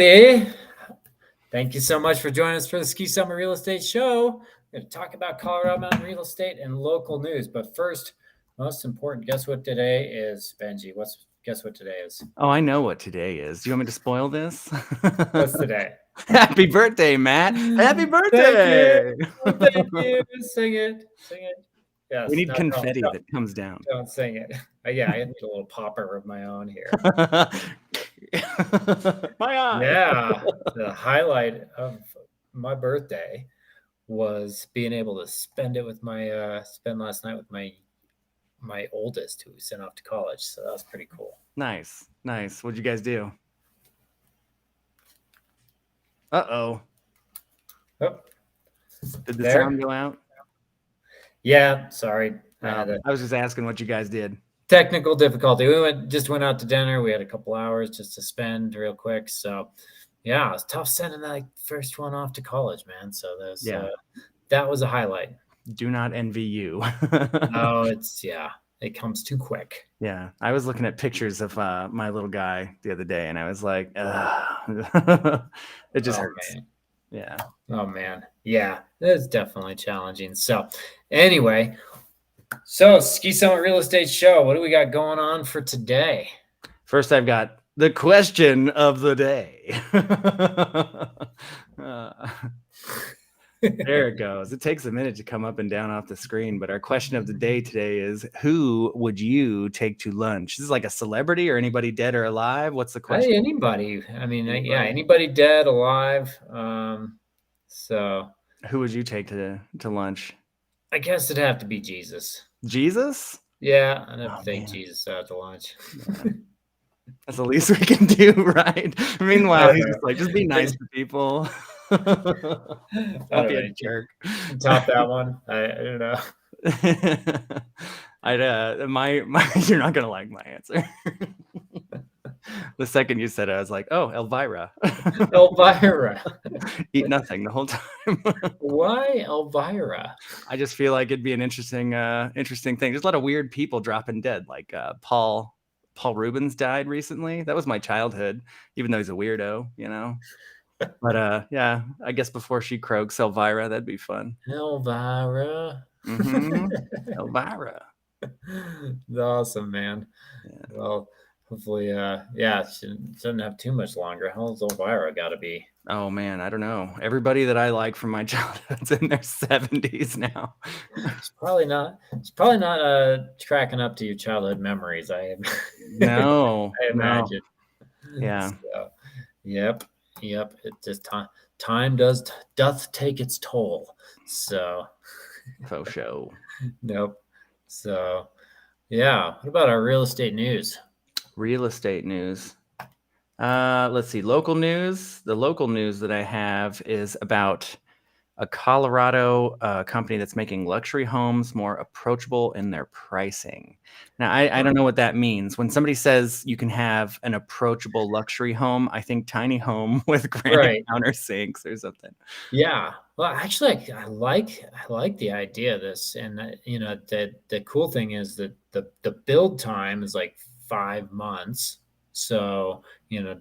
Howdy. Thank you so much for joining us for the Ski Summer Real Estate Show. We're going to talk about Colorado Mountain real estate and local news. But first, most important, guess what today is, Benji? Guess what today is? Oh, I know what today is. Do you want me to spoil this? What's today? Happy birthday, Matt. Happy birthday. Thank you. Sing it. Yes, We need confetti that comes down. Don't sing it. Yeah, I need a little popper of my own here. My eye. Yeah, the highlight of my birthday was being able to spend last night with my oldest, who was sent off to college. So that was pretty cool. Nice. What'd you guys do? Uh-oh. Oh, did the sound go out? Yeah, sorry. I was just asking what you guys did. Technical difficulty. We went out to dinner. We had a couple hours just to spend real quick. So yeah, it was tough sending that first one off to college, man. So that was a highlight. Do not envy you. No, it comes too quick. Yeah, I was looking at pictures of my little guy the other day, and I was like, it just hurts. Man. Yeah. Oh man. Yeah, it's definitely challenging. So anyway, Ski Summit Real Estate Show, what do we got going on for today? First, I've got the question of the day. There it goes. It takes a minute to come up and down off the screen, but our question of the day today is, who would you take to lunch? This is like a celebrity or anybody dead or alive? What's the question? Anybody. I mean, yeah, anybody dead, alive. So who would you take to lunch? I guess it'd have to be Jesus. Jesus? Yeah, I'd have to take Jesus out to lunch. Yeah. That's the least we can do, right? Meanwhile, he's just like, just be nice to people. Don't be a jerk. Top that one. I don't know. You're not gonna like my answer. The second you said it, I was like, oh, Elvira. Elvira. Eat nothing the whole time. Why Elvira? I just feel like it'd be an interesting thing. There's a lot of weird people dropping dead, like Paul Rubens died recently. That was my childhood, even though he's a weirdo, you know. But yeah, I guess before she croaks, Elvira, that'd be fun. Elvira. Mm-hmm. Elvira. Awesome, man. Yeah. Well, hopefully, she doesn't have too much longer. How old's Elvira got to be? Oh man, I don't know. Everybody that I like from my childhood's in their 70s now. It's probably not tracking up to your childhood memories. No, I imagine. No. Yeah. So, yep. It just time doth take its toll. So, faux show. Nope. So, yeah. What about our real estate news? Let's see. Local news. The local news that I have is about a Colorado company that's making luxury homes more approachable in their pricing. Now, I don't know what that means. When somebody says you can have an approachable luxury home, I think tiny home with granite counter sinks or something. Yeah. Well, actually, I like the idea of this, and the cool thing is that the build time is like 5 months. So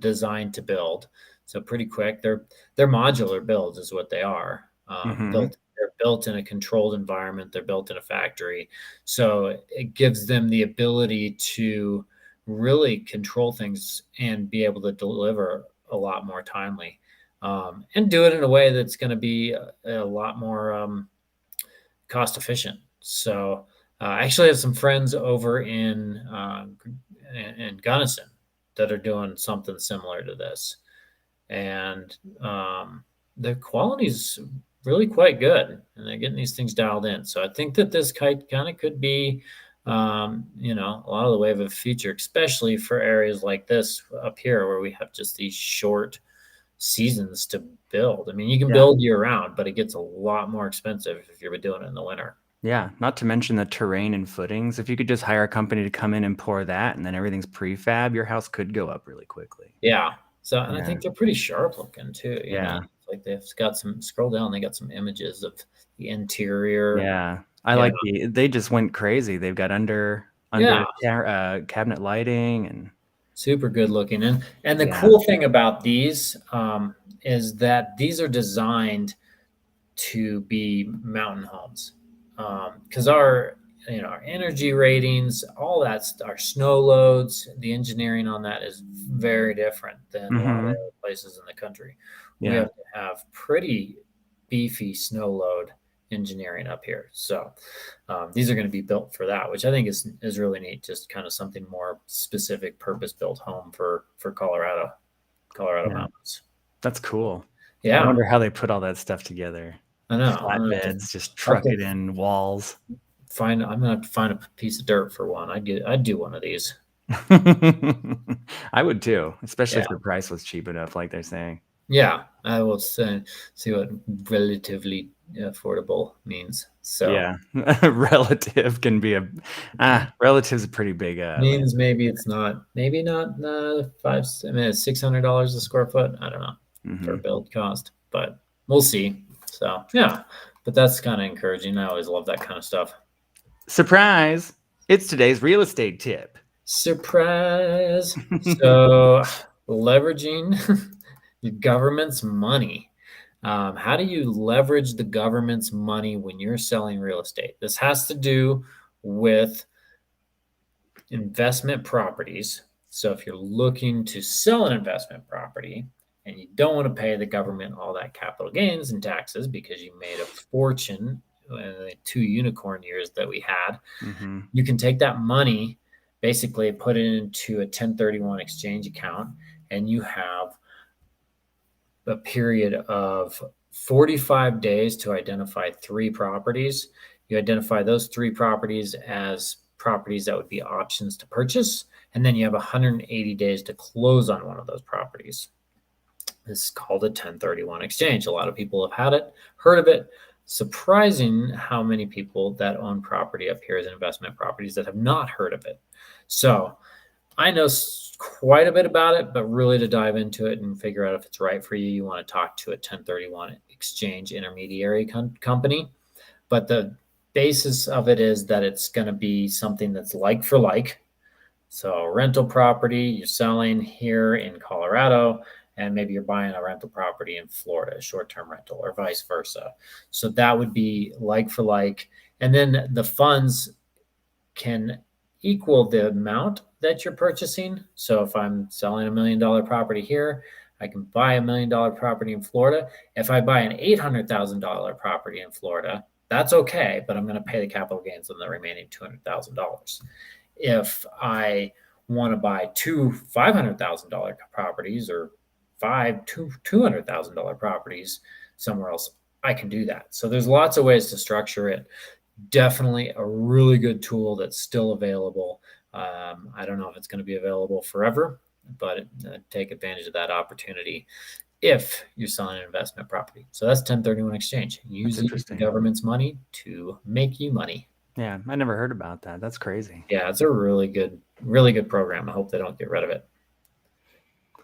designed to build, so pretty quick. They're modular builds, is what they are. They're built in a controlled environment. They're built in a factory. So it gives them the ability to really control things and be able to deliver a lot more timely, and do it in a way that's going to be a lot more cost efficient. So I actually have some friends over in Gunnison that are doing something similar to this. And the quality's really quite good, and they're getting these things dialed in. So I think that this kind of could be, a lot of the wave of the future, especially for areas like this up here where we have just these short seasons to build. I mean, you can build year round, but it gets a lot more expensive if you're doing it in the winter. Yeah, not to mention the terrain and footings. If you could just hire a company to come in and pour that, and then everything's prefab, your house could go up really quickly. Yeah. So, and I think they're pretty sharp looking too. You know? Like they've got scroll down, they got some images of the interior. Yeah. Like they just went crazy. They've got under cabinet lighting and super good looking. And the Yeah. cool thing about these is that these are designed to be mountain homes, because our our energy ratings, all that, our snow loads, the engineering on that is very different than a lot of the Mhm. other places in the country. We Yeah. have to have pretty beefy snow load engineering up here. So these are going to be built for that, which I think is really neat. Just kind of something more specific, purpose built home for Colorado Yeah. mountains. That's cool. I Yeah, wonder how they put all that stuff together. I know. Flatbeds, just I'll have truck to it in walls. I'm gonna have to find a piece of dirt for one. I'd do one of these. I would too, especially Yeah. if the price was cheap enough, like they're saying. Yeah. I will see what relatively affordable means. So Yeah. Relative can be relative's a pretty big, means maybe it's not, maybe not I mean it's $600 a square foot. I don't know for mhm. build cost, but we'll see. So yeah, but that's kind of encouraging. I always love that kind of stuff. Surprise! It's today's real estate tip. Surprise. So leveraging the government's money. How do you leverage the government's money when you're selling real estate? This has to do with investment properties. So if you're looking to sell an investment property and you don't want to pay the government all that capital gains and taxes because you made a fortune in the 2 unicorn years that we had, Mhm. you can take that money, basically put it into a 1031 exchange account, and you have a period of 45 days to identify 3 properties. You identify those 3 properties as properties that would be options to purchase, and then you have 180 days to close on one of those properties. This is called a 1031 exchange. A lot of people have had it, heard of it. Surprising how many people that own property up here as investment properties that have not heard of it. So I know quite a bit about it, but really to dive into it and figure out if it's right for you, you want to talk to a 1031 exchange intermediary company. But the basis of it is that it's going to be something that's like for like. So, rental property you're selling here in Colorado, and maybe you're buying a rental property in Florida, a short term rental, or vice versa. So, that would be like for like. And then the funds can equal the amount that you're purchasing. So if I'm selling $1 million property here, I can buy $1 million property in Florida. If I buy an $800,000 property in Florida, that's okay, but I'm going to pay the capital gains on the remaining $200,000. If I want to buy 2 $500,000 properties or $200,000 properties somewhere else, I can do that. So there's lots of ways to structure it. Definitely a really good tool that's still available. I don't know if it's going to be available forever, but take advantage of that opportunity if you're selling an investment property. So that's 1031 exchange, That's using the interesting. government's money to make you money. Yeah, I never heard about that. That's crazy. Yeah, it's a really good program. I hope they don't get rid of it.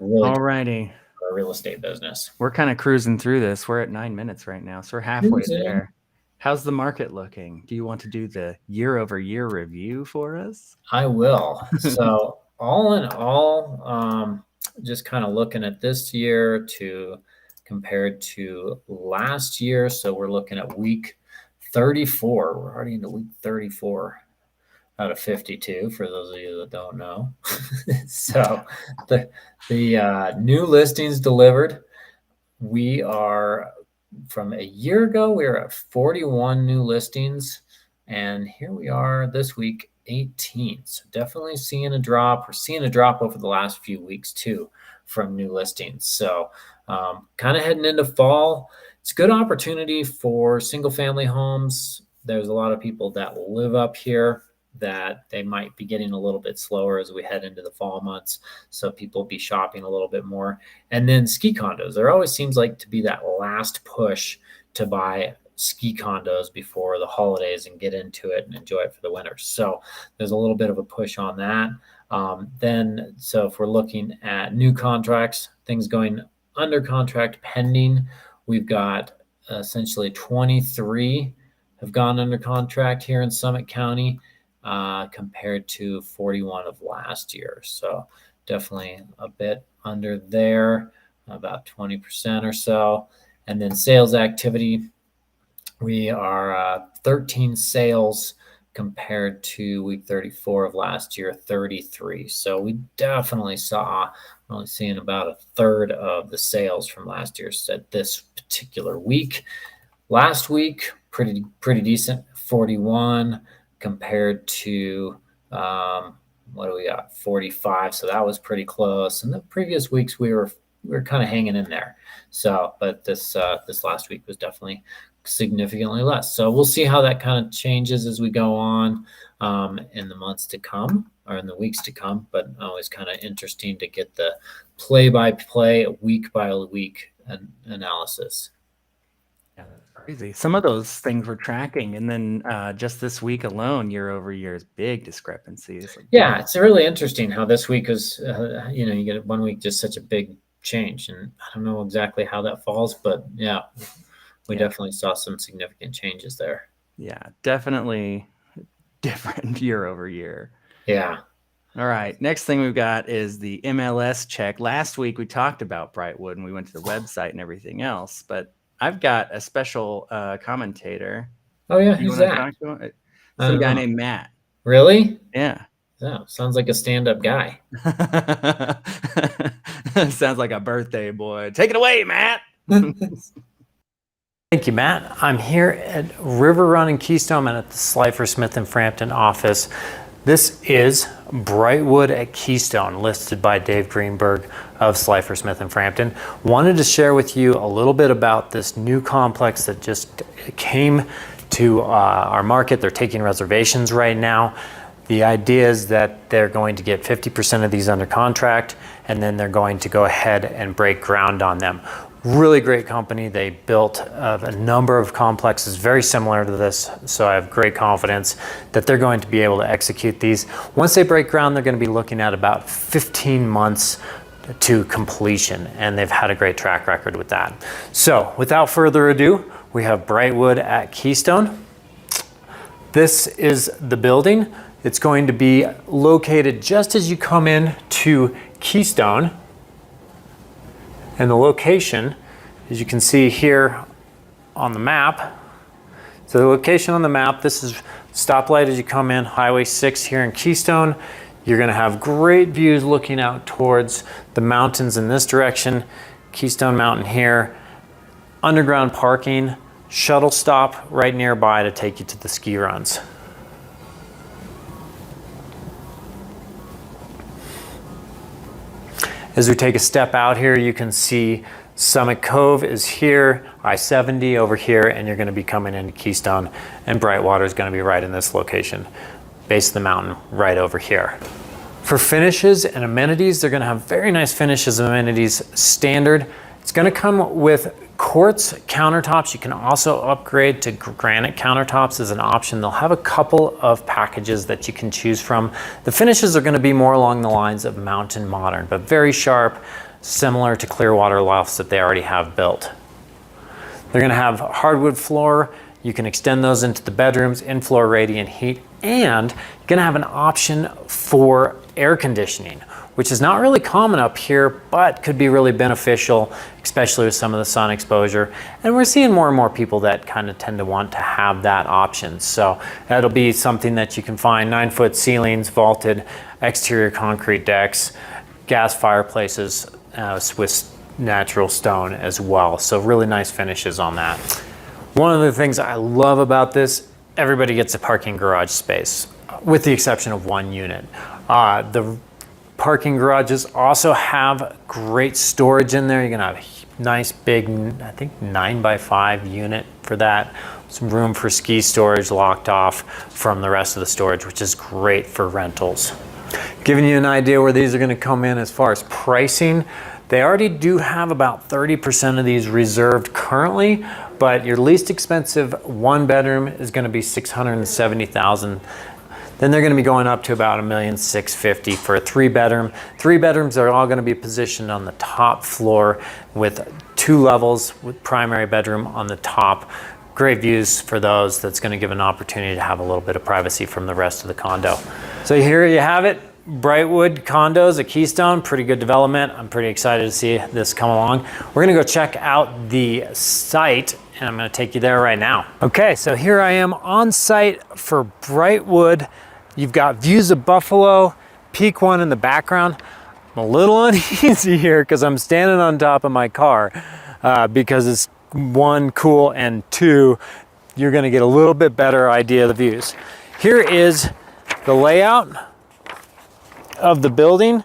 Really good Alrighty. for a real estate business. We're kind of cruising through this. We're at 9 minutes right now, so we're halfway Cruising. there. How's the market looking? Do you want to do the year-over-year review for us? I will. So, all in all, just kind of looking at this year to compared to last year. So, we're looking at week 34. We're already into week 34 out of 52 for those of you that don't know. So, the the new listings delivered, we are from a year ago, we were at 41 new listings. And here we are this week, 18. So definitely seeing a drop. We're seeing a drop over the last few weeks too from new listings. So kind of heading into fall. It's a good opportunity for single family homes. There's a lot of people that live up here that they might be getting a little bit slower as we head into the fall months. So people will be shopping a little bit more. And then ski condos. There always seems like to be that last push to buy ski condos before the holidays and get into it and enjoy it for the winter. So there's a little bit of a push on that. So if we're looking at new contracts, things going under contract pending, we've got essentially 23 have gone under contract here in Summit County compared to 41 of last year. So definitely a bit under there, about 20% or so. And then sales activity, we are 13 sales compared to week 34 of last year, 33. So we definitely saw, we're only seeing about a third of the sales from last year at this particular week. Last week, pretty decent, 41 compared to what do we got? 45. So that was pretty close. And the previous weeks we were kind of hanging in there. So, but this last week was definitely significantly less. So we'll see how that kind of changes as we go on in the months to come or in the weeks to come. But always kind of interesting to get the play-by-play, week-by-week analysis. Yeah, that's crazy. Some of those things we're tracking, and then just this week alone, year over year is big discrepancies. Like, Yeah, it's really interesting how this week is, you get 1 week just such a big change. And I don't know exactly how that falls, but yeah, we yeah, definitely saw some significant changes there. yeah, definitely different year over year. Yeah. All right. Next thing we've got is the MLS check. Last week we talked about Brightwood and we went to the website and everything else, but I've got a special commentator. Oh, yeah. You Who's want to that? talk to him? I Some don't guy know. named Matt. Really? Yeah. Yeah. Sounds like a stand up guy. Sounds like a birthday boy. Take it away, Matt. Thank you, Matt. I'm here at River Run in Keystone and at the Slifer Smith and Frampton office. This is Brightwood at Keystone, listed by Dave Greenberg of Slifer Smith and Frampton. Wanted to share with you a little bit about this new complex that just came to our market. They're taking reservations right now. The idea is that they're going to get 50% of these under contract, and then they're going to go ahead and break ground on them. Really great company. They built a number of complexes very similar to this, so I have great confidence that they're going to be able to execute these. Once they break ground, they're going to be looking at about 15 months to completion, and they've had a great track record with that. So without further ado, we have Brightwood at Keystone. This is the building. It's going to be located just as you come in to Keystone. And the location, as you can see here on the map, so the location on the map, this is stoplight as you come in, Highway 6 here in Keystone. You're gonna have great views looking out towards the mountains in this direction, Keystone Mountain here, underground parking, shuttle stop right nearby to take you to the ski runs. As we take a step out here, you can see Summit Cove is here, I-70 over here, and you're gonna be coming into Keystone, and Brightwater is gonna be right in this location, base of the mountain right over here. For finishes and amenities, they're gonna have very nice finishes and amenities standard. It's gonna come with quartz countertops. You can also upgrade to granite countertops as an option. They'll have a couple of packages that you can choose from. The finishes are going to be more along the lines of Mountain Modern, but very sharp, similar to Clearwater lofts that they already have built. They're going to have hardwood floor. You can extend those into the bedrooms, in-floor radiant heat, and you're going to have an option for air conditioning, which is not really common up here, but could be really beneficial, especially with some of the sun exposure. And we're seeing more and more people that kind of tend to want to have that option. So that'll be something that you can find: 9-foot ceilings, vaulted exterior concrete decks, gas fireplaces, Swiss natural stone as well. So really nice finishes on that. One of the things I love about this, everybody gets a parking garage space, with the exception of one unit. The parking garages also have great storage in there. You're gonna have a nice big, I think 9x5 unit for that. Some room for ski storage locked off from the rest of the storage, which is great for rentals. Giving you an idea where these are gonna come in as far as pricing, they already do have about 30% of these reserved currently, but your least expensive one bedroom is gonna be $670,000. Then they're going to be going up to about $1,650,000 for a 3-bedroom. 3 bedrooms are all going to be positioned on the top floor with 2 levels with primary bedroom on the top. Great views for those. That's going to give an opportunity to have a little bit of privacy from the rest of the condo. So here you have it. Brightwood condos at Keystone, pretty good development. I'm pretty excited to see this come along. We're gonna go check out the site and I'm gonna take you there right now. Okay, so here I am on site for Brightwood. You've got views of Buffalo, Peak One in the background. I'm a little uneasy here because I'm standing on top of my car because it's one, cool, and two, you're gonna get a little bit better idea of the views. Here is the layout of the building.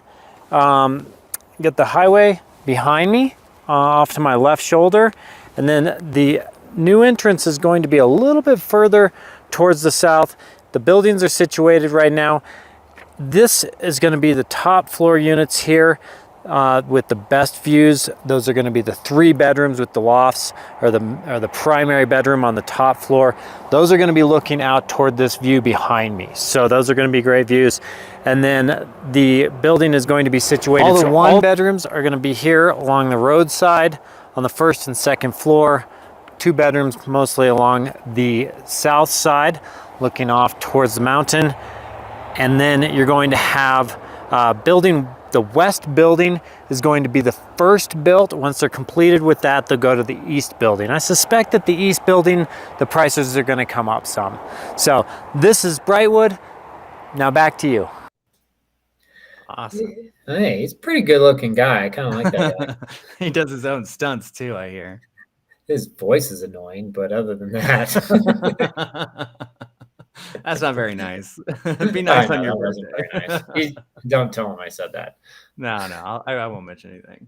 Get the highway behind me off to my left shoulder, and then the new entrance is going to be a little bit further towards the south. The buildings are situated right now. This is going to be the top floor units here with the best views. Those are going to be the 3 bedrooms with the lofts, or the primary bedroom on the top floor. Those are going to be looking out toward this view behind me. So those are going to be great views. And then the building is going to be situated. All the one bedrooms are going to be here along the roadside on the first and second floor. 2 bedrooms mostly along the south side, looking off towards the mountain. And then you're going to have the west building is going to be the first built. Once they're completed with that, they'll go to the east building. I suspect that the east building, the prices are going to come up some. So this is Brightwood. Now back to you. Awesome. Hey, he's a pretty good looking guy. I kind of like that guy. He does his own stunts too, I hear. His voice is annoying, but other than that. That's not very nice. Be nice on your wasn't birthday. very nice. Don't tell him I said that. No, I won't mention anything.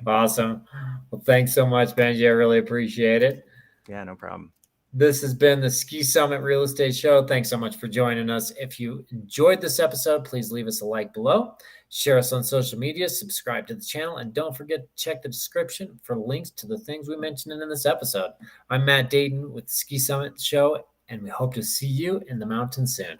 Awesome. Well, thanks so much, Benji. I really appreciate it. Yeah, no problem. This has been the Ski Summit Real Estate Show. Thanks so much for joining us. If you enjoyed this episode, please leave us a like below. Share us on social media, subscribe to the channel, and don't forget to check the description for links to the things we mentioned in this episode. I'm Matt Dayton with the Ski Summit Show, and we hope to see you in the mountains soon.